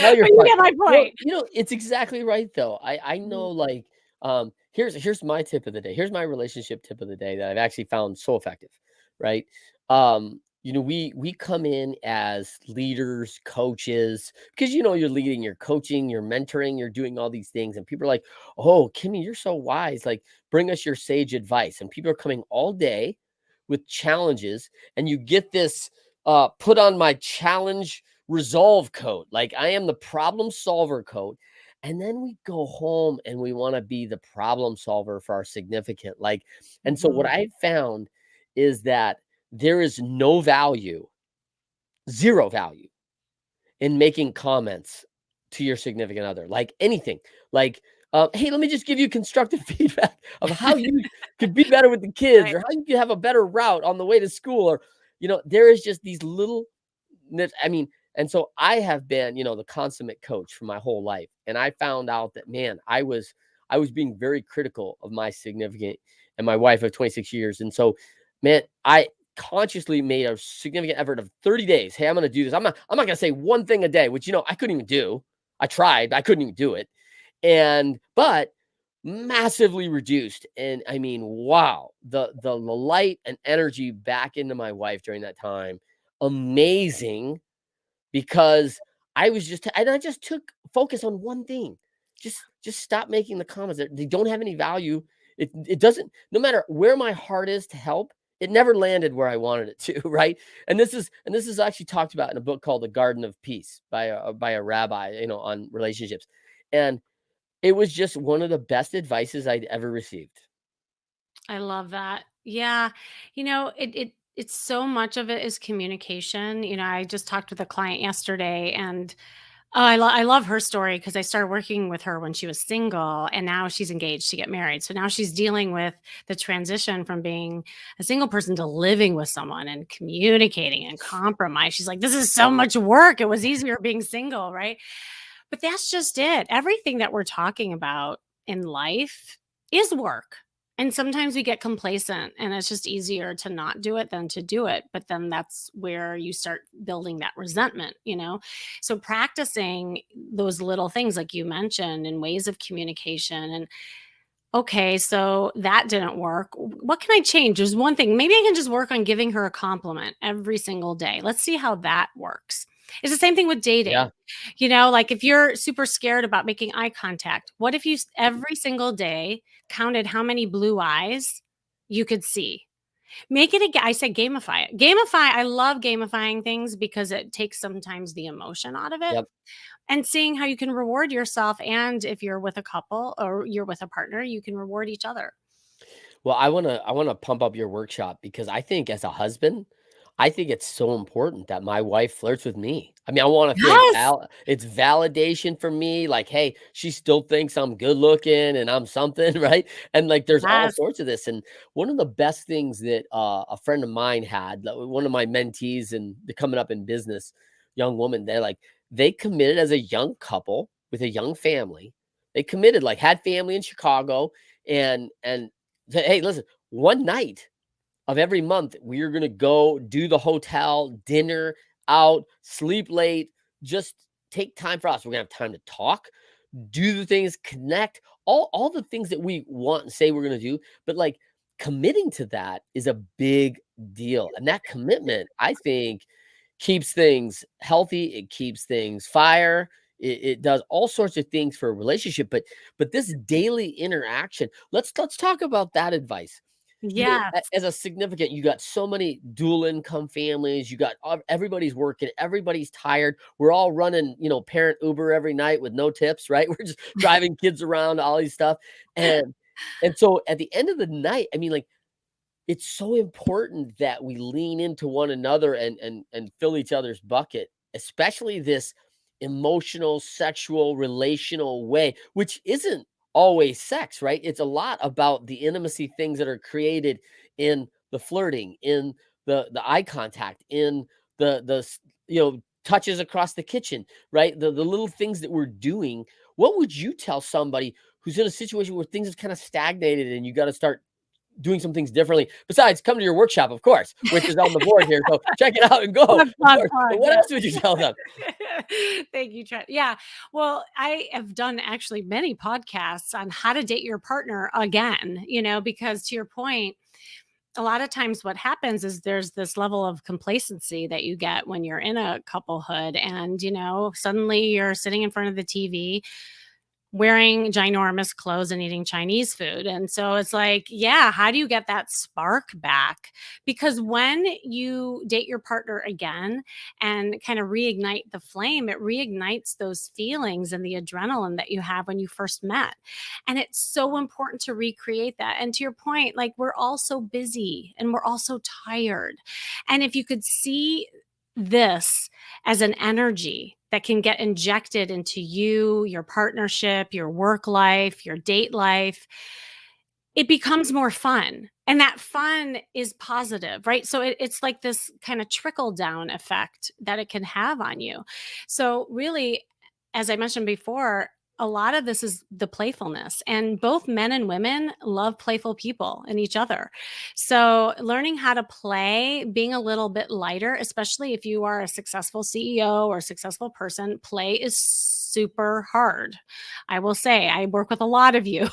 No, but you're you fine. get my Well, point. it's exactly right though. I know, Mhm. like, here's my tip of the day. Here's my relationship tip of the day that I've actually found so effective, right? We come in as leaders, coaches, because you're leading, you're coaching, you're mentoring, you're doing all these things, and people are like, "Oh, Kimmy, you're so wise. Like, bring us your sage advice." And people are coming all day with challenges, and you get this put on my challenge resolve coat. Like, I am the problem solver coat. And then we go home and we want to be the problem solver for our significant. Like, and so what Mhm. I found is that there is no value, zero value in making comments to your significant other, like anything. Like, hey, let me just give you constructive feedback of how you could be better with the kids, Right. or how you could have a better route on the way to school, or there is just these little I mean, and so I have been, the consummate coach for my whole life. And I found out that, man, I was being very critical of my significant and my wife of 26 years. And so, man, I consciously made a significant effort of 30 days. Hey, I'm going to do this. I'm not going to say one thing a day, which I couldn't even do. I tried, but I couldn't even do it. But massively reduced. And I mean, wow, the light and energy back into my wife during that time, amazing, because I just took focus on one thing. Just stop making the comments. They don't have any value. It doesn't, no matter where my heart is to help, it never landed where I wanted it to, right? And this is actually talked about in a book called The Garden of Peace by a rabbi, on relationships. And it was just one of the best advices I'd ever received. I love that. Yeah. It's so much of it is communication. I just talked with a client yesterday and I love her story because I started working with her when she was single and now she's engaged to get married. So now she's dealing with the transition from being a single person to living with someone and communicating and compromise. She's like, this is so much work. It was easier being single, right? But that's just it. Everything that we're talking about in life is work. And sometimes we get complacent and it's just easier to not do it than to do it. But then that's where you start building that resentment, you know? So practicing those little things like you mentioned and ways of communication and okay, so that didn't work. What can I change? There's one thing. Maybe I can just work on giving her a compliment every single day. Let's see how that works. It's the same thing with dating. Yeah. Like if you're super scared about making eye contact, what if you every single day counted how many blue eyes you could see? Make it I said gamify it. Gamify, I love gamifying things because it takes sometimes the emotion out of it Yep. and seeing how you can reward yourself. And if you're with a couple or you're with a partner, you can reward each other. Well, I wanna pump up your workshop because I think as a husband, I think it's so important that my wife flirts with me. I mean, I wanna feel Yes. it's validation for me, like, "Hey, she still thinks I'm good looking and I'm something," right? And, like, there's all Yes. sorts of this, and one of the best things that, a friend of mine had, one of my mentees and the coming up in business, young woman, they committed as a young couple with a young family. They committed, like, had family in Chicago and said, "Hey, listen, one night of every month, we're gonna go do the hotel, dinner, out, sleep late, just take time for us. We're gonna have time to talk, do the things, connect, all the things that we want and say we're gonna do, but, like, committing to that is a big deal, and that commitment, I think, keeps things healthy, it keeps things fire, it does all sorts of things for a relationship, but this daily interaction, let's talk about that advice. Yes. As a significant, you got so many dual income families, you got everybody's working, everybody's tired. We're all running, parent Uber every night with no tips, right? We're just driving kids around, all these stuff. And and so at the end of the night, I mean, like it's so important that we lean into one another and fill each other's bucket, especially this emotional, sexual, relational way, which isn't always sex, right? It's a lot about the intimacy things that are created in the flirting, in the eye contact, in touches across the kitchen, right? The little things that we're doing. What would you tell somebody who's in a situation where things have kind of stagnated and you got to start doing some things differently besides come to your workshop, of course, which is on the board here. So check it out and go, Plug, of plug, course. But plug. what Yeah. else would you tell them? Thank you, Trent. Yeah. Well, I have done actually many podcasts on how to date your partner again, because to your point, a lot of times what happens is there's this level of complacency that you get when you're in a couplehood and, suddenly you're sitting in front of the TV wearing ginormous clothes and eating Chinese food. And so it's like, yeah, how do you get that spark back? Because when you date your partner again and kind of reignite the flame, it reignites those feelings and the adrenaline that you have when you first met. And it's so important to recreate that. And to your point, like we're all so busy and we're all so tired. And if you could see this as an energy that can get injected into you, your partnership, your work life, your date life, it becomes more fun. And that fun is positive, right? So it's like this kind of trickle down effect that it can have on you. So, really, as I mentioned before, a lot of this is the playfulness, and both men and women love playful people and each other. So, learning how to play, being a little bit lighter, especially if you are a successful CEO or a successful person, play is super hard. I will say, I work with a lot of you.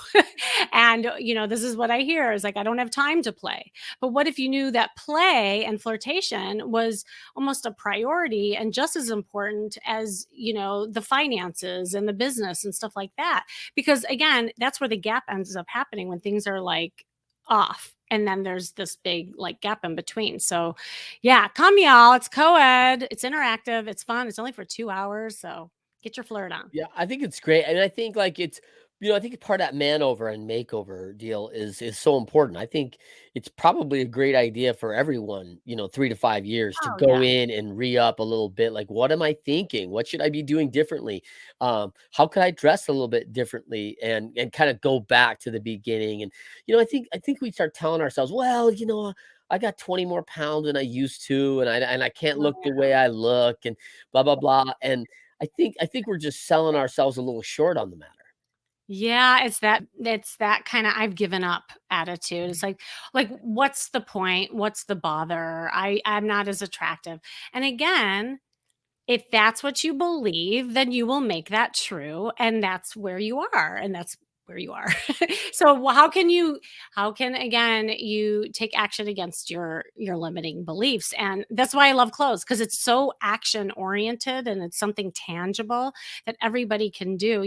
And, this is what I hear is like, I don't have time to play. But what if you knew that play and flirtation was almost a priority and just as important as, the finances and the business and stuff like that? Because again, that's where the gap ends up happening when things are like off. And then there's this big like gap in between. So, yeah, come y'all. It's co-ed. It's interactive. It's fun. It's only for 2 hours. So get your flirt on. Yeah, I think it's great, and I think like I think part of that man over and makeover deal is so important. I think it's probably a great idea for everyone, 3 to 5 years to Oh go yeah. in and re up a little bit. Like, what am I thinking? What should I be doing differently? How could I dress a little bit differently and kind of go back to the beginning? And I think we start telling ourselves, well, I got 20 more pounds than I used to, and I can't look the way I look, and blah blah blah. And I think we're just selling ourselves a little short on the matter. Yeah, it's that kinda "I've given up" attitude. It's like, what's the point? What's the bother? I'm not as attractive. And again, if that's what you believe, then you will make that true, and that's where you are, and that's where you are. So, how can, again, you take action against your limiting beliefs? And that's why I love clothes, because it's so action oriented and it's something tangible that everybody can do,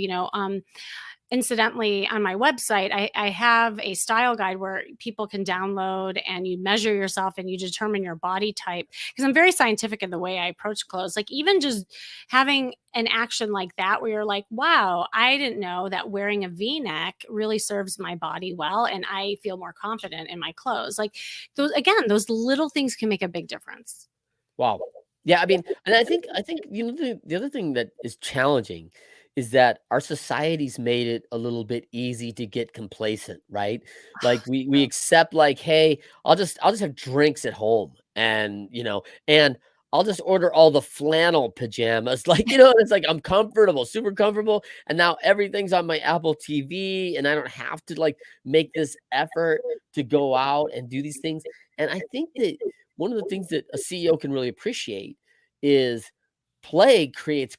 incidentally, on my website, I have a style guide where people can download and you measure yourself and you determine your body type. Because I'm very scientific in the way I approach clothes. Like, even just having an action like that, where you're like, wow, I didn't know that wearing a v neck really serves my body well. And I feel more confident in my clothes. Like, those little things can make a big difference. Wow. Yeah, I mean, and I think the other thing that is challenging is that our society's made it a little bit easy to get complacent, right? Like we accept like, hey, I'll just have drinks at home and and I'll just order all the flannel pajamas. Like, it's like I'm comfortable, super comfortable. And now everything's on my Apple TV and I don't have to like make this effort to go out and do these things. And I think that one of the things that a CEO can really appreciate is play creates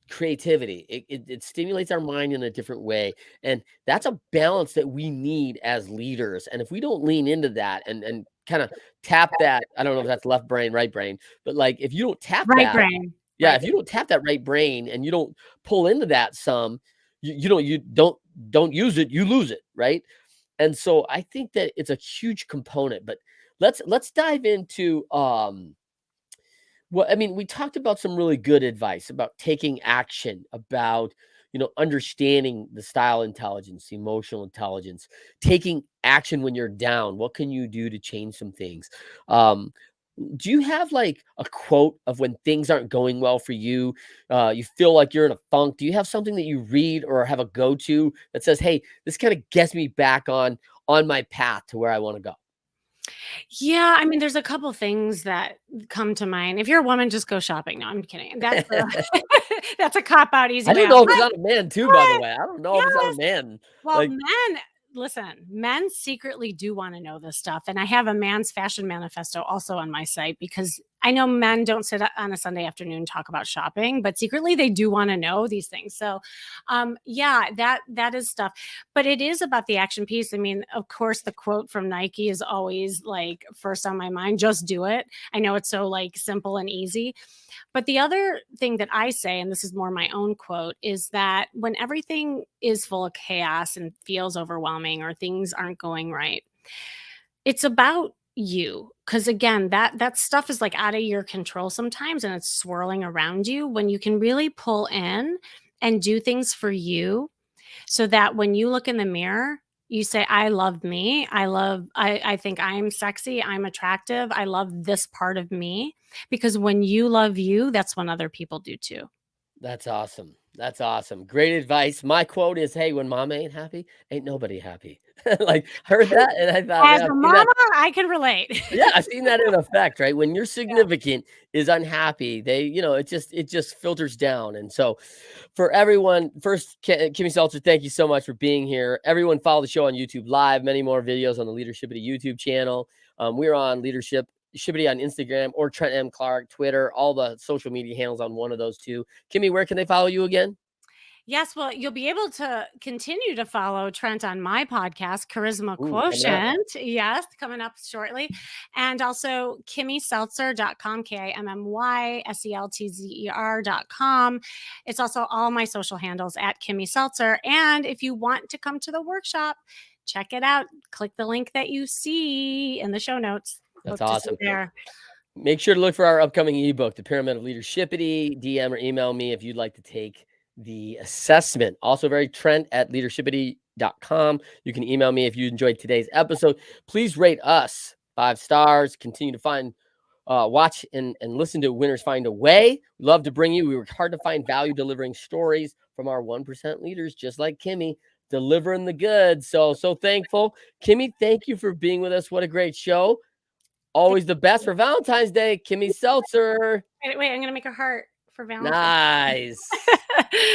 creativity. It stimulates our mind in a different way. And that's a balance that we need as leaders. And if we don't lean into that and kind of tap that, I don't know if that's left brain, right brain, but like if you don't tap Right that, brain. yeah, Right if you brain. don't tap that right brain and you don't pull into that some, you don't use it, you lose it, right? And so I think that it's a huge component, but let's dive into well, I mean, we talked about some really good advice about taking action, about understanding the style intelligence, the emotional intelligence, taking action when you're down. What can you do to change some things? Um, do you have like a quote of when things aren't going well for you? You feel like you're in a funk. Do you have something that you read or have a go-to that says, "Hey, this kind of gets me back on my path to where I want to go"? Yeah, I mean, there's a couple things that come to mind. If you're a woman, just go shopping. No, I'm kidding. That's a that's a cop out, easy I way don't out. know if it's on a man too, by the But way. I don't know if it's on a yes, man. well, Like, men listen, men secretly do wanna know this stuff, and I have a man's fashion manifesto also on my site, because I know men don't sit on a Sunday afternoon and talk about shopping, but secretly they do wanna know these things. So, yeah, that is stuff. But it is about the action piece. I mean, of course, the quote from Nike is always, like, first on my mind, "Just do it." I know it's so, like, simple and easy, but the other thing that I say, and this is more my own quote, is that when everything is full of chaos and feels overwhelming or things aren't going right, it's about you. Because again, that stuff is like out of your control sometimes and it's swirling around you, when you can really pull in and do things for you, so that when you look in the mirror, you say, I love me. I think I'm sexy. I'm attractive. I love this part of me. Because when you love you, that's when other people do too. that's awesome. That's awesome. Great advice. My quote is, "Hey, when mama ain't happy, ain't nobody happy." Like, heard that and I thought, As man, a I've seen that. mama, I can relate. Yeah, I've seen that in effect, right? When your Yeah. significant is unhappy, it just filters down. And so for everyone, first, Kimmy Seltzer, thank you so much for being here. Everyone, follow the show on YouTube Live. Many more videos on the Leadershipity YouTube channel. We're on Leadership Shipity on Instagram or Trent M. Clark, Twitter, all the social media handles on one of those two. Kimmy, where can they follow you again? Yes, well, you'll be able to continue to follow Trent on my podcast, Charisma Ooh, coming up. Quotient. Yes, coming up shortly. And also KimmySeltzer.com, KimmySeltzer.com. It's also all my social handles at Kimmy Seltzer. And if you want to come to the workshop, check it out. Click the link that you see in the show notes. That's Hope to see awesome. you there. Make sure to look for our upcoming ebook, The Pyramid of Leadershipity. DM or email me if you'd like to take the assessment. Also, very Trent at leadershipity.com. You can email me if you enjoyed today's episode. Please rate us 5 stars. Continue to watch and listen to Winners Find a Way. We love to bring you. We work hard to find value delivering stories from our 1% leaders, just like Kimmy, delivering the goods. So thankful. Kimmy, thank you for being with us. What a great show. Thank Always the best you. for Valentine's Day, Kimmy Seltzer. Wait, I'm going to make a heart for Valentine's. Nice.